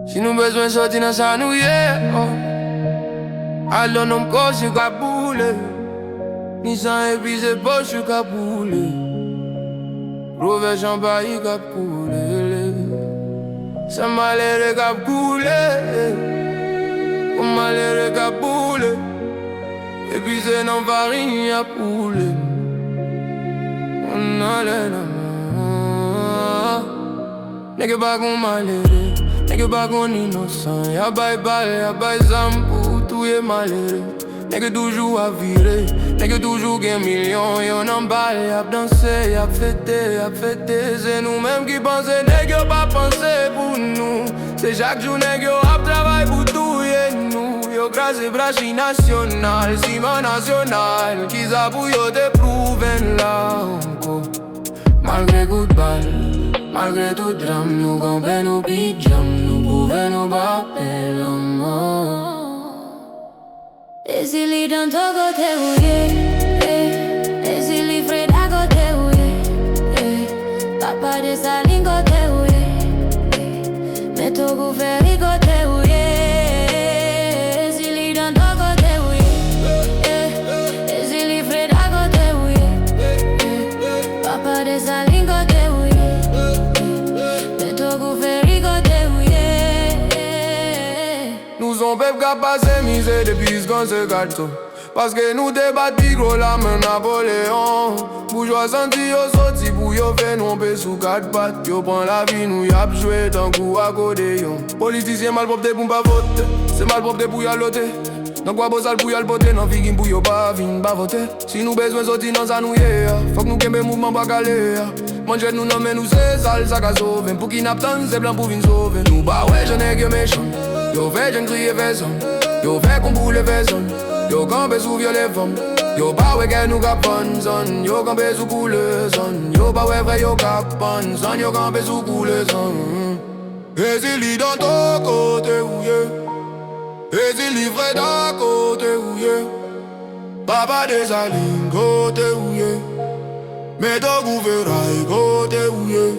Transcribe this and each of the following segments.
Si nous besoin sortir dans sa nouille, alors non coche qu'à boule, ni sans Epi Se poche qu'à boule, Refren champagne qu'à coule, ça m'a l'air qu'à coule, m'a l'air qu'à boule, Epi Se non farine à poule, on a l'air nègre pas qu'on malheureux, nègre pas qu'on innocent. Y'a bail balle, y'a bail zam pour tout est malheureux. Nègre toujours à virer, nègre toujours gain million. Y'en emballe, y'a dansé, y'a fêté. C'est nous-mêmes qui pensons, nègre pas penser pour nous. C'est chaque jour nègre a travail pour tout et nous. Yo grâce et brachi national, ciment national. Qui a pour yo te prouver là encore. Malgré coup de balle. Malgré tout drame, nous campons nos pyjamas, nous pouvons nous battre l'amour. Ezili Dantò kote Ezili Freda kote Papa desalin kote Metro ferry kote Ezili Dantò kote Ezili Freda kote Papa desalin kote nous on peut pas passer misère depuis ce qu'on se gâteau. Parce que nous débattons gros la main Napoléon. Bourgeois senti yo soti pour yo faire nous peut sous quatre pattes. Yo prend la vie nous y a joué tant coup à codéon. Politicien mal propre pour pas voter. C'est mal propre pour y alloter. Donc quoi beau sale pour y alpoter. Non figin pour yo pas vin pas voter. Si nous besoin sortir dans sa nouille. Faut que nous kenbe mouvman pas Kale. Manchet nous nomme nous c'est sale ça ka soven. Pouki n'a tann c'est blan pour vin soven. Nous bah ouais j'en ai que méchant. Yo fait Jenn kriye fann. Yo fait qu'on boule bezwen. Yo kanpe sou vyole fanm. Yo ba we gen nou ka pann son. Yo kanpe sou koule son. Yo ba we vre yo ka pann son. Yo kanpe sou koule son. Ezili Dantò kote ouye. Ezili Freda kote ouye. Papa desalin kote ouye. Ogou ferry kote ouye.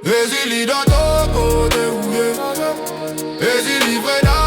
Ezili Dantò kote ouye. Ezili Freda